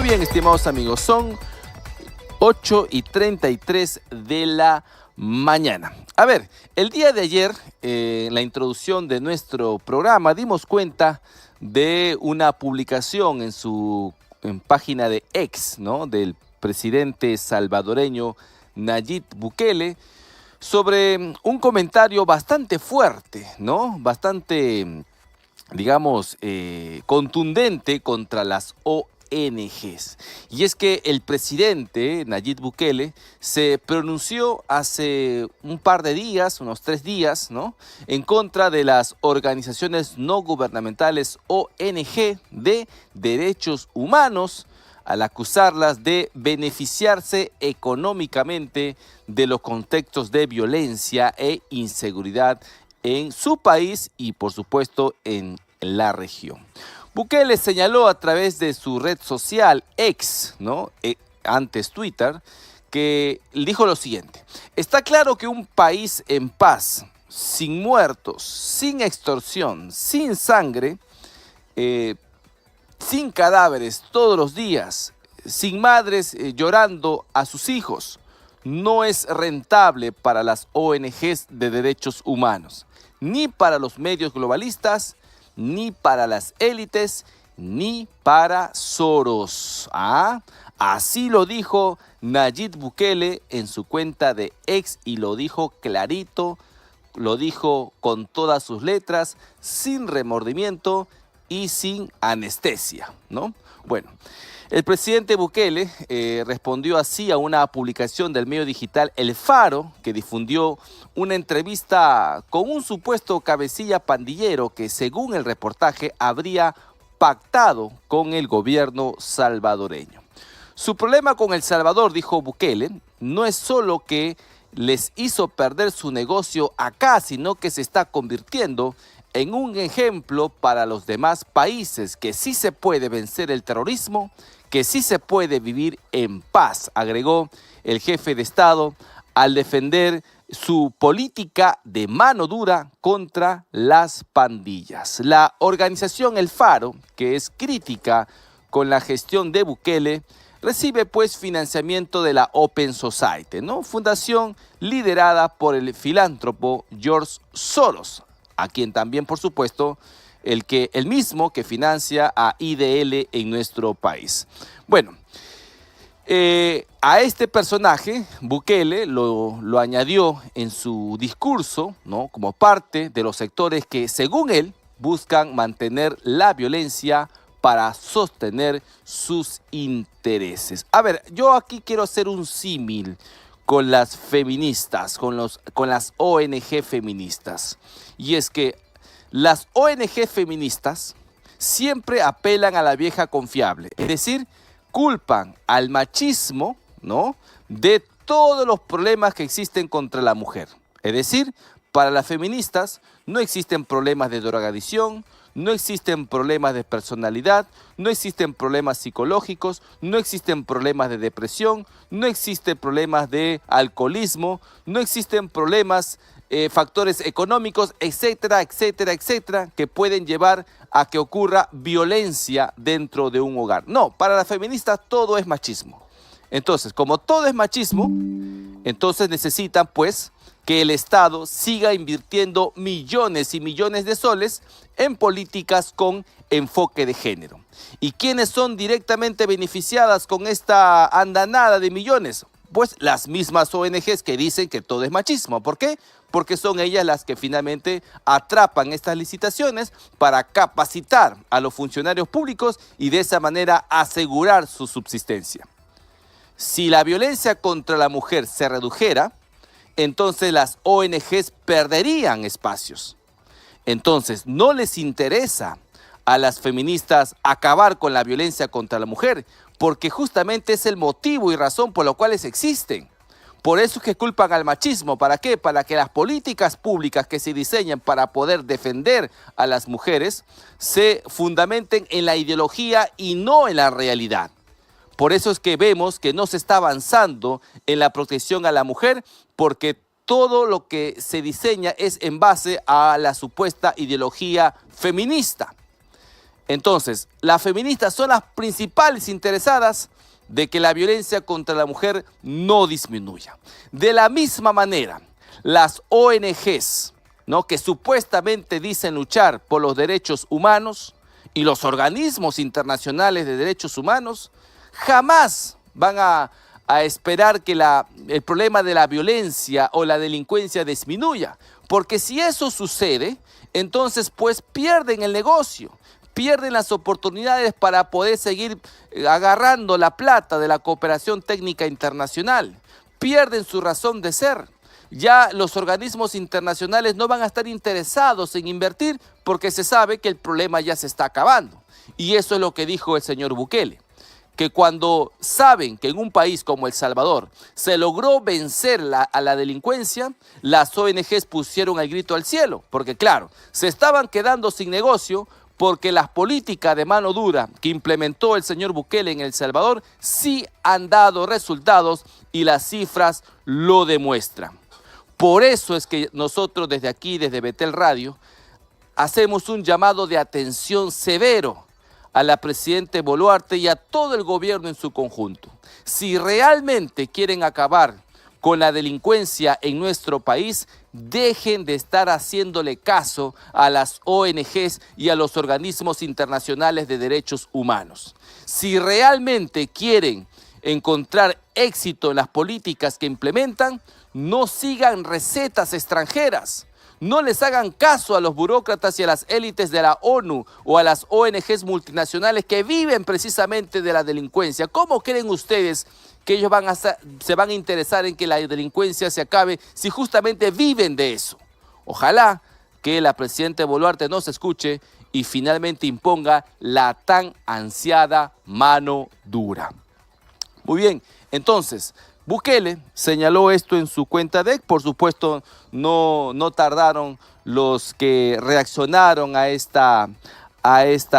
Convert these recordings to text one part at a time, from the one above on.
bien, estimados amigos, son 8:33 de la mañana. A ver, el día de ayer, en la introducción de nuestro programa, dimos cuenta de una publicación en página de X, ¿no?, del presidente salvadoreño Nayib Bukele, sobre un comentario bastante fuerte, ¿no? Bastante, digamos, contundente contra las ONGs. Y es que el presidente Nayib Bukele se pronunció hace un par de días, unos 3 días, ¿no?, en contra de las organizaciones no gubernamentales ONG de derechos humanos, al acusarlas de beneficiarse económicamente de los contextos de violencia e inseguridad en su país y, por supuesto, en la región. Bukele señaló a través de su red social X, ¿no?, antes Twitter, que dijo lo siguiente: está claro que un país en paz, sin muertos, sin extorsión, sin sangre, sin cadáveres todos los días, sin madres llorando a sus hijos, no es rentable para las ONGs de derechos humanos, ni para los medios globalistas, ni para las élites, ni para Soros. Así lo dijo Nayib Bukele en su cuenta de X y lo dijo clarito, lo dijo con todas sus letras, sin remordimiento y sin anestesia, ¿no? Bueno, el presidente Bukele respondió así a una publicación del medio digital El Faro, que difundió una entrevista con un supuesto cabecilla pandillero que, según el reportaje, habría pactado con el gobierno salvadoreño. Su problema con El Salvador, dijo Bukele, no es solo que les hizo perder su negocio acá, sino que se está convirtiendo en un ejemplo para los demás países, que sí se puede vencer el terrorismo, que sí se puede vivir en paz, agregó el jefe de Estado al defender su política de mano dura contra las pandillas. La organización El Faro, que es crítica con la gestión de Bukele, recibe pues financiamiento de la Open Society, ¿no?, fundación liderada por el filántropo George Soros, a quien también, por supuesto, el mismo que financia a IDL en nuestro país. Bueno, a este personaje, Bukele lo añadió en su discurso, ¿no?, como parte de los sectores que, según él, buscan mantener la violencia para sostener sus intereses. A ver, yo aquí quiero hacer un símil con las feministas, con las ONG feministas. Y es que las ONG feministas siempre apelan a la vieja confiable, es decir, culpan al machismo, ¿no?, de todos los problemas que existen contra la mujer. Es decir, para las feministas no existen problemas de drogadicción, no existen problemas de personalidad, no existen problemas psicológicos, no existen problemas de depresión, no existen problemas de alcoholismo, no existen problemas, factores económicos, etcétera, etcétera, etcétera, que pueden llevar a que ocurra violencia dentro de un hogar. No, para las feministas todo es machismo. Entonces, como todo es machismo, entonces necesitan pues que el Estado siga invirtiendo millones y millones de soles en políticas con enfoque de género. ¿Y quiénes son directamente beneficiadas con esta andanada de millones? Pues las mismas ONGs que dicen que todo es machismo. ¿Por qué? Porque son ellas las que finalmente atrapan estas licitaciones para capacitar a los funcionarios públicos y de esa manera asegurar su subsistencia. Si la violencia contra la mujer se redujera, entonces las ONGs perderían espacios. Entonces, no les interesa a las feministas acabar con la violencia contra la mujer, porque justamente es el motivo y razón por los cuales existen. Por eso es que culpan al machismo. ¿Para qué? Para que las políticas públicas que se diseñan para poder defender a las mujeres se fundamenten en la ideología y no en la realidad. Por eso es que vemos que no se está avanzando en la protección a la mujer, porque todo lo que se diseña es en base a la supuesta ideología feminista. Entonces, las feministas son las principales interesadas de que la violencia contra la mujer no disminuya. De la misma manera, las ONGs, ¿no?, que supuestamente dicen luchar por los derechos humanos, y los organismos internacionales de derechos humanos jamás van a esperar que el problema de la violencia o la delincuencia disminuya, porque si eso sucede, entonces pues pierden el negocio, pierden las oportunidades para poder seguir agarrando la plata de la cooperación técnica internacional, pierden su razón de ser. Ya los organismos internacionales no van a estar interesados en invertir porque se sabe que el problema ya se está acabando. Y eso es lo que dijo el señor Bukele, que cuando saben que en un país como El Salvador se logró vencer a la delincuencia, las ONGs pusieron el grito al cielo, porque claro, se estaban quedando sin negocio porque las políticas de mano dura que implementó el señor Bukele en El Salvador sí han dado resultados y las cifras lo demuestran. Por eso es que nosotros desde aquí, desde Betel Radio, hacemos un llamado de atención severo a la presidenta Boluarte y a todo el gobierno en su conjunto. Si realmente quieren acabar con la delincuencia en nuestro país, dejen de estar haciéndole caso a las ONGs y a los organismos internacionales de derechos humanos. Si realmente quieren encontrar éxito en las políticas que implementan, no sigan recetas extranjeras. No les hagan caso a los burócratas y a las élites de la ONU o a las ONGs multinacionales que viven precisamente de la delincuencia. ¿Cómo creen ustedes que ellos se van a interesar en que la delincuencia se acabe si justamente viven de eso? Ojalá que la presidenta Boluarte nos escuche y finalmente imponga la tan ansiada mano dura. Muy bien, entonces, Bukele señaló esto en su cuenta de X. Por supuesto, no tardaron los que reaccionaron a esta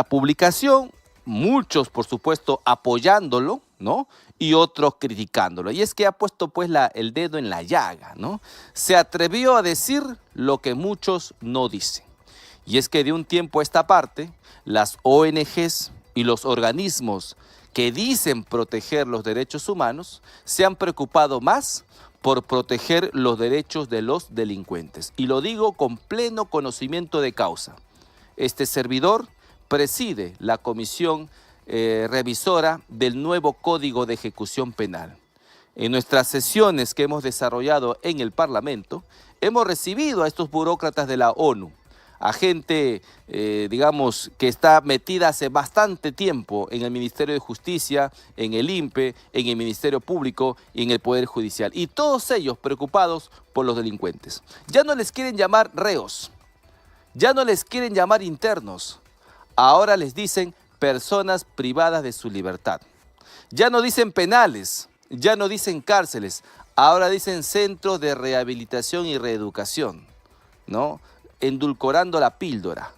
publicación, muchos, por supuesto, apoyándolo, ¿no?, y otros criticándolo. Y es que ha puesto pues el dedo en la llaga, ¿no? Se atrevió a decir lo que muchos no dicen. Y es que de un tiempo a esta parte, las ONGs y los organismos que dicen proteger los derechos humanos se han preocupado más por proteger los derechos de los delincuentes. Y lo digo con pleno conocimiento de causa. Este servidor preside la comisión revisora del nuevo Código de Ejecución Penal. En nuestras sesiones que hemos desarrollado en el Parlamento, hemos recibido a estos burócratas de la ONU, a gente, digamos, que está metida hace bastante tiempo en el Ministerio de Justicia, en el INPE, en el Ministerio Público y en el Poder Judicial. Y todos ellos preocupados por los delincuentes. Ya no les quieren llamar reos, ya no les quieren llamar internos, ahora les dicen personas privadas de su libertad. Ya no dicen penales, ya no dicen cárceles, ahora dicen centros de rehabilitación y reeducación, ¿no?, endulcorando la píldora,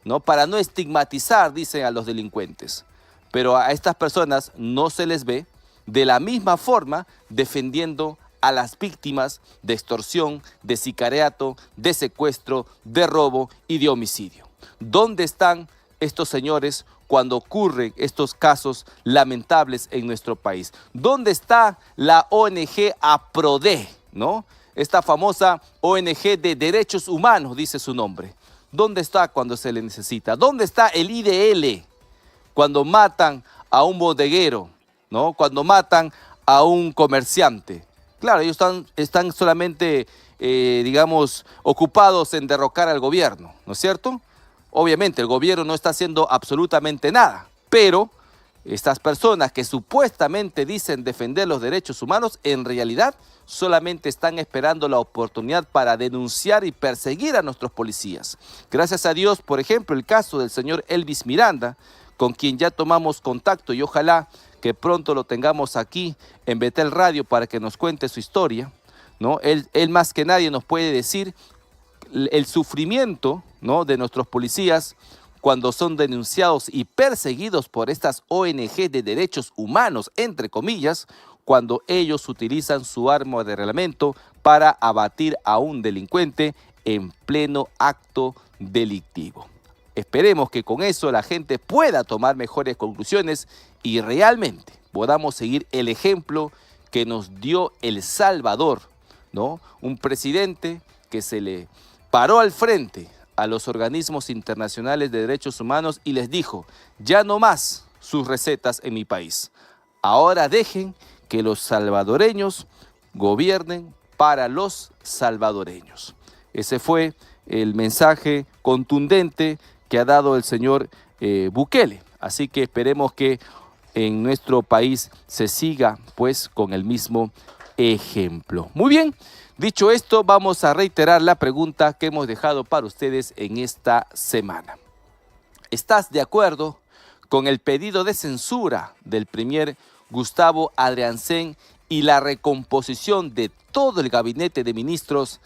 ¿no?, para no estigmatizar, dicen, a los delincuentes. Pero a estas personas no se les ve de la misma forma defendiendo a las víctimas de extorsión, de sicariato, de secuestro, de robo y de homicidio. ¿Dónde están estos señores cuando ocurren estos casos lamentables en nuestro país? ¿Dónde está la ONG APRODE, ¿no?, esta famosa ONG de derechos humanos, dice su nombre? ¿Dónde está cuando se le necesita? ¿Dónde está el IDL cuando matan a un bodeguero, ¿no?, cuando matan a un comerciante? Claro, ellos están solamente, digamos, ocupados en derrocar al gobierno, ¿no es cierto? Obviamente el gobierno no está haciendo absolutamente nada, pero estas personas que supuestamente dicen defender los derechos humanos, en realidad solamente están esperando la oportunidad para denunciar y perseguir a nuestros policías. Gracias a Dios, por ejemplo, el caso del señor Elvis Miranda, con quien ya tomamos contacto y ojalá que pronto lo tengamos aquí en Betel Radio para que nos cuente su historia, ¿no? Él más que nadie nos puede decir el sufrimiento, ¿no?, de nuestros policías cuando son denunciados y perseguidos por estas ONG de derechos humanos, entre comillas, cuando ellos utilizan su arma de reglamento para abatir a un delincuente en pleno acto delictivo. Esperemos que con eso la gente pueda tomar mejores conclusiones y realmente podamos seguir el ejemplo que nos dio El Salvador, ¿no? Un presidente que se le paró al frente a los organismos internacionales de derechos humanos y les dijo: ya no más sus recetas en mi país. Ahora dejen que los salvadoreños gobiernen para los salvadoreños. Ese fue el mensaje contundente que ha dado el señor Bukele. Así que esperemos que en nuestro país se siga pues con el mismo ejemplo. Muy bien, dicho esto, vamos a reiterar la pregunta que hemos dejado para ustedes en esta semana. ¿Estás de acuerdo con el pedido de censura del premier Gustavo Adrianzen y la recomposición de todo el gabinete de ministros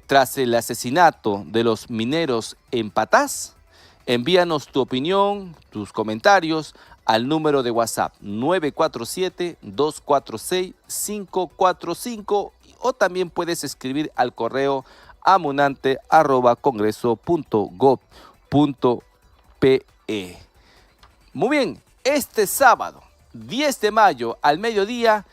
tras el asesinato de los mineros en Patás? Envíanos tu opinión, tus comentarios al número de WhatsApp 947-246-545 o también puedes escribir al correo amunante@congreso.gov.pe. Muy bien, este sábado 10 de mayo al mediodía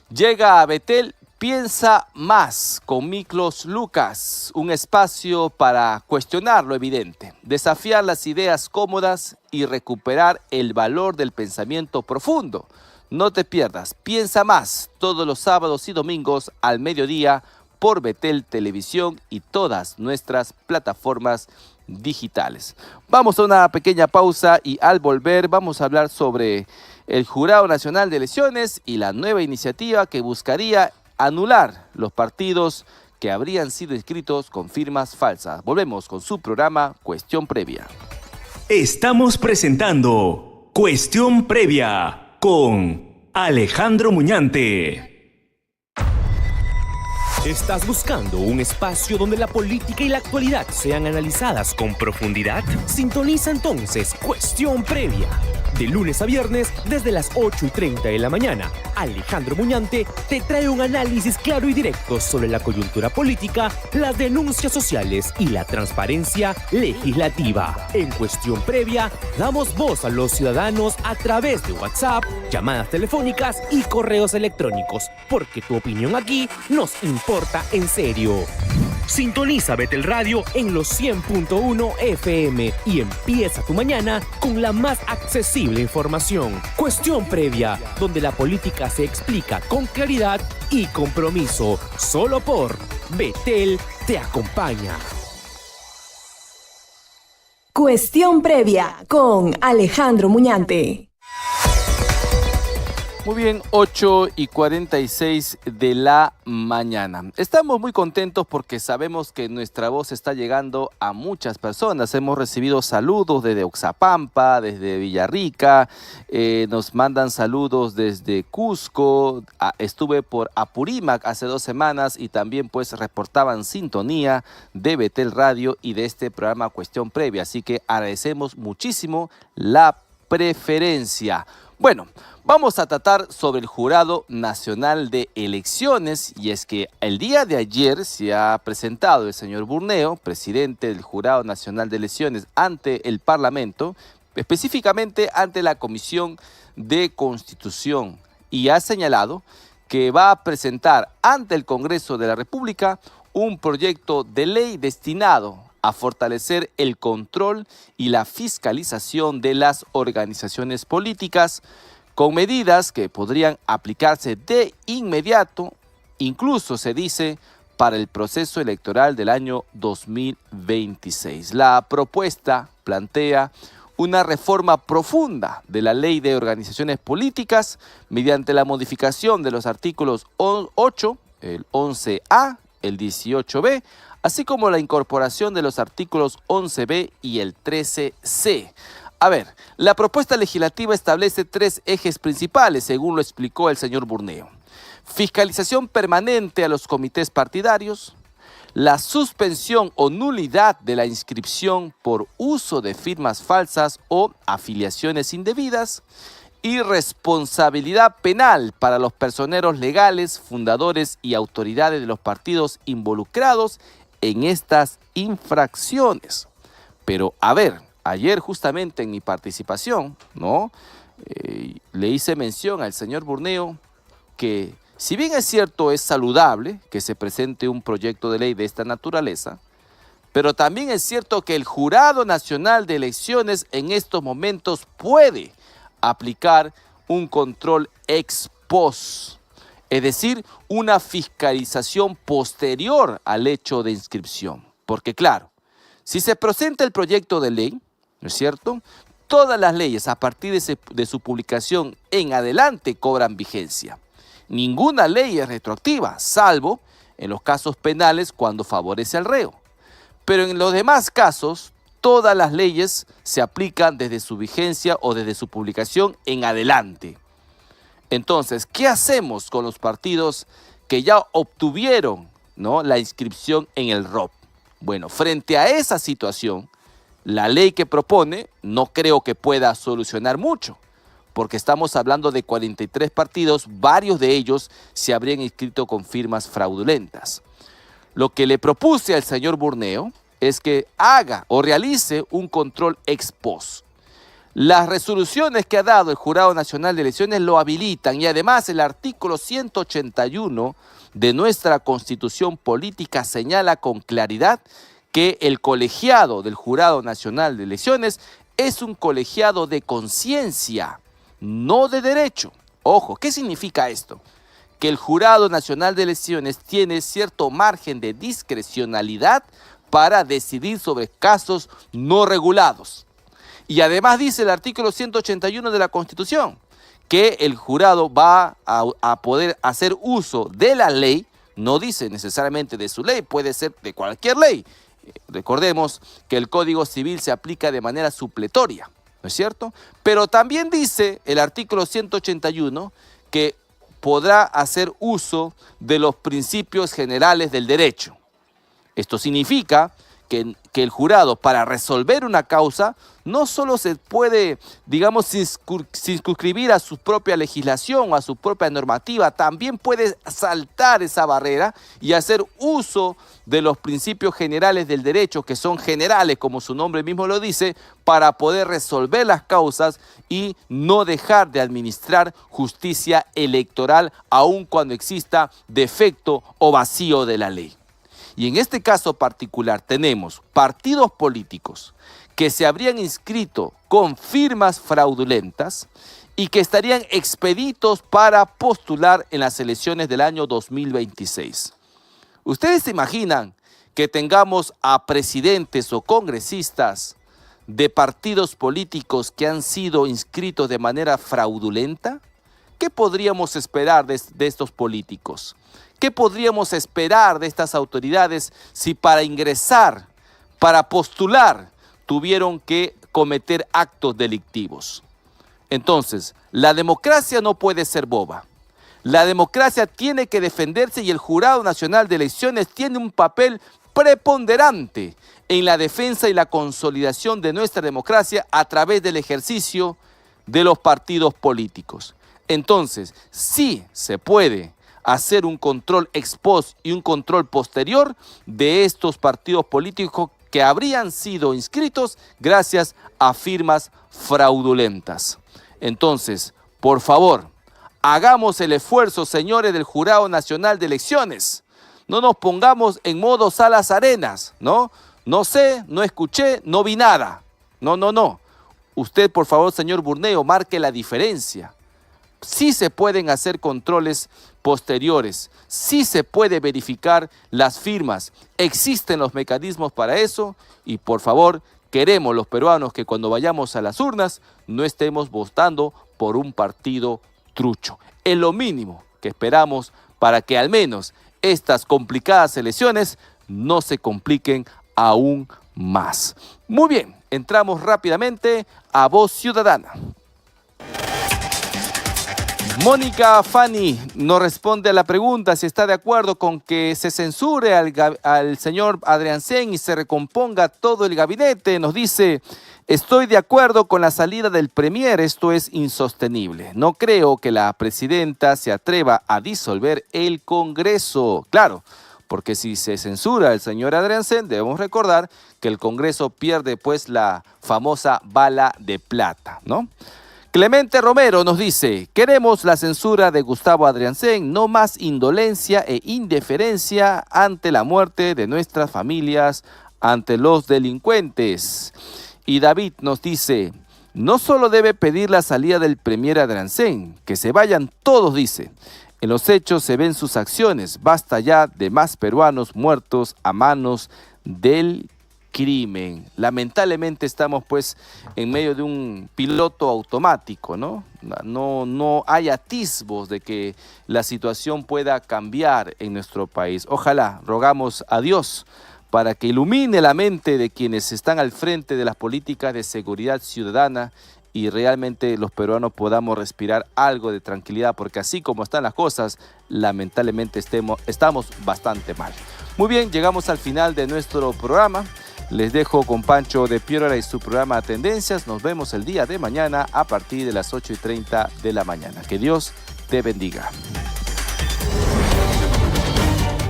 llega a Betel Piensa Más con Miklos Lucas, un espacio para cuestionar lo evidente, desafiar las ideas cómodas y recuperar el valor del pensamiento profundo. No te pierdas Piensa Más todos los sábados y domingos al mediodía por Betel Televisión y todas nuestras plataformas digitales. Vamos a una pequeña pausa y al volver vamos a hablar sobre el Jurado Nacional de Elecciones y la nueva iniciativa que buscaría anular los partidos que habrían sido inscritos con firmas falsas. Volvemos con su programa Cuestión Previa. Estamos presentando Cuestión Previa con Alejandro Muñante. ¿Estás buscando un espacio donde la política y la actualidad sean analizadas con profundidad? Sintoniza entonces Cuestión Previa. De lunes a viernes, desde las 8:30 de la mañana, Alejandro Muñante te trae un análisis claro y directo sobre la coyuntura política, las denuncias sociales y la transparencia legislativa. En Cuestión Previa, damos voz a los ciudadanos a través de WhatsApp, llamadas telefónicas y correos electrónicos, porque tu opinión aquí nos importa en serio. Sintoniza Betel Radio en los 100.1 FM y empieza tu mañana con la más accesible información. Cuestión Previa, donde la política se explica con claridad y compromiso. Solo por Betel te acompaña. Cuestión Previa con Alejandro Muñante. Muy bien, 8:46 de la mañana. Estamos muy contentos porque sabemos que nuestra voz está llegando a muchas personas. Hemos recibido saludos desde Oxapampa, desde Villarrica, nos mandan saludos desde Cusco. Estuve por Apurímac hace 2 semanas y también pues reportaban sintonía de Betel Radio y de este programa Cuestión Previa. Así que agradecemos muchísimo la preferencia. Bueno, vamos a tratar sobre el Jurado Nacional de Elecciones y es que el día de ayer se ha presentado el señor Burneo, presidente del Jurado Nacional de Elecciones, ante el Parlamento, específicamente ante la Comisión de Constitución, y ha señalado que va a presentar ante el Congreso de la República un proyecto de ley destinado a fortalecer el control y la fiscalización de las organizaciones políticas con medidas que podrían aplicarse de inmediato, incluso se dice para el proceso electoral del año 2026. La propuesta plantea una reforma profunda de la Ley de Organizaciones Políticas mediante la modificación de los artículos 8, el 11A, el 18B, así como la incorporación de los artículos 11B y el 13C. A ver, la propuesta legislativa establece 3 ejes principales, según lo explicó el señor Burneo. Fiscalización permanente a los comités partidarios, la suspensión o nulidad de la inscripción por uso de firmas falsas o afiliaciones indebidas, y responsabilidad penal para los personeros legales, fundadores y autoridades de los partidos involucrados en estas infracciones. Pero, a ver, ayer justamente en mi participación, ¿no? Le hice mención al señor Burneo que, si bien es cierto, es saludable que se presente un proyecto de ley de esta naturaleza, pero también es cierto que el Jurado Nacional de Elecciones en estos momentos puede aplicar un control ex post, es decir, una fiscalización posterior al hecho de inscripción. Porque claro, si se presenta el proyecto de ley, ¿no es cierto?, todas las leyes a partir de su publicación en adelante cobran vigencia. Ninguna ley es retroactiva, salvo en los casos penales cuando favorece al reo. Pero en los demás casos, todas las leyes se aplican desde su vigencia o desde su publicación en adelante. Entonces, ¿qué hacemos con los partidos que ya obtuvieron, ¿no?, la inscripción en el ROP? Bueno, frente a esa situación, la ley que propone no creo que pueda solucionar mucho, porque estamos hablando de 43 partidos, varios de ellos se habrían inscrito con firmas fraudulentas. Lo que le propuse al señor Burneo es que haga o realice un control ex post. Las resoluciones que ha dado el Jurado Nacional de Elecciones lo habilitan y además el artículo 181 de nuestra Constitución Política señala con claridad que el colegiado del Jurado Nacional de Elecciones es un colegiado de conciencia, no de derecho. Ojo, ¿qué significa esto? Que el Jurado Nacional de Elecciones tiene cierto margen de discrecionalidad para decidir sobre casos no regulados. Y además dice el artículo 181 de la Constitución que el jurado va a poder hacer uso de la ley, no dice necesariamente de su ley, puede ser de cualquier ley. Recordemos que el Código Civil se aplica de manera supletoria, ¿no es cierto? Pero también dice el artículo 181 que podrá hacer uso de los principios generales del derecho. Esto significa que el jurado, para resolver una causa, no solo se puede, digamos, circunscribir a su propia legislación o a su propia normativa, también puede saltar esa barrera y hacer uso de los principios generales del derecho, que son generales, como su nombre mismo lo dice, para poder resolver las causas y no dejar de administrar justicia electoral, aun cuando exista defecto o vacío de la ley. Y en este caso particular tenemos partidos políticos que se habrían inscrito con firmas fraudulentas y que estarían expeditos para postular en las elecciones del año 2026. ¿Ustedes se imaginan que tengamos a presidentes o congresistas de partidos políticos que han sido inscritos de manera fraudulenta? ¿Qué podríamos esperar de estos políticos? ¿Qué podríamos esperar de estas autoridades si para ingresar, para postular, tuvieron que cometer actos delictivos? Entonces, la democracia no puede ser boba. La democracia tiene que defenderse y el Jurado Nacional de Elecciones tiene un papel preponderante en la defensa y la consolidación de nuestra democracia a través del ejercicio de los partidos políticos. Entonces, sí se puede hacer un control ex post y un control posterior de estos partidos políticos que habrían sido inscritos gracias a firmas fraudulentas. Entonces, por favor, hagamos el esfuerzo, señores del Jurado Nacional de Elecciones. No nos pongamos en modo salas arenas, ¿no? No sé, no escuché, no vi nada. No. Usted, por favor, señor Burneo, marque la diferencia. Sí se pueden hacer controles posteriores, sí se puede verificar las firmas, existen los mecanismos para eso y por favor queremos los peruanos que cuando vayamos a las urnas no estemos votando por un partido trucho. Es lo mínimo que esperamos para que al menos estas complicadas elecciones no se compliquen aún más. Muy bien, entramos rápidamente a Voz Ciudadana. Mónica Fani nos responde a la pregunta si está de acuerdo con que se censure al señor Adriancén y se recomponga todo el gabinete. Nos dice, estoy de acuerdo con la salida del premier, esto es insostenible. No creo que la presidenta se atreva a disolver el Congreso. Claro, porque si se censura al señor Adrianzen, debemos recordar que el Congreso pierde pues la famosa bala de plata, ¿no? Clemente Romero nos dice: queremos la censura de Gustavo Adrianzen, no más indolencia e indiferencia ante la muerte de nuestras familias, ante los delincuentes. Y David nos dice: no solo debe pedir la salida del premier Adrianzen, que se vayan todos, dice. En los hechos se ven sus acciones, basta ya de más peruanos muertos a manos del crimen. Lamentablemente estamos pues en medio de un piloto automático, ¿no? No hay atisbos de que la situación pueda cambiar en nuestro país. Ojalá, rogamos a Dios para que ilumine la mente de quienes están al frente de las políticas de seguridad ciudadana y realmente los peruanos podamos respirar algo de tranquilidad, porque así como están las cosas, lamentablemente estamos bastante mal. Muy bien, llegamos al final de nuestro programa. Les dejo con Pancho de Piedra y su programa Tendencias. Nos vemos el día de mañana a partir de las 8:30 de la mañana. Que Dios te bendiga.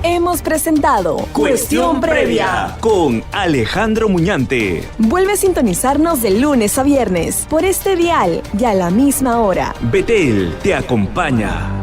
Hemos presentado Cuestión Previa con Alejandro Muñante. Vuelve a sintonizarnos de lunes a viernes por este dial y a la misma hora. Betel te acompaña.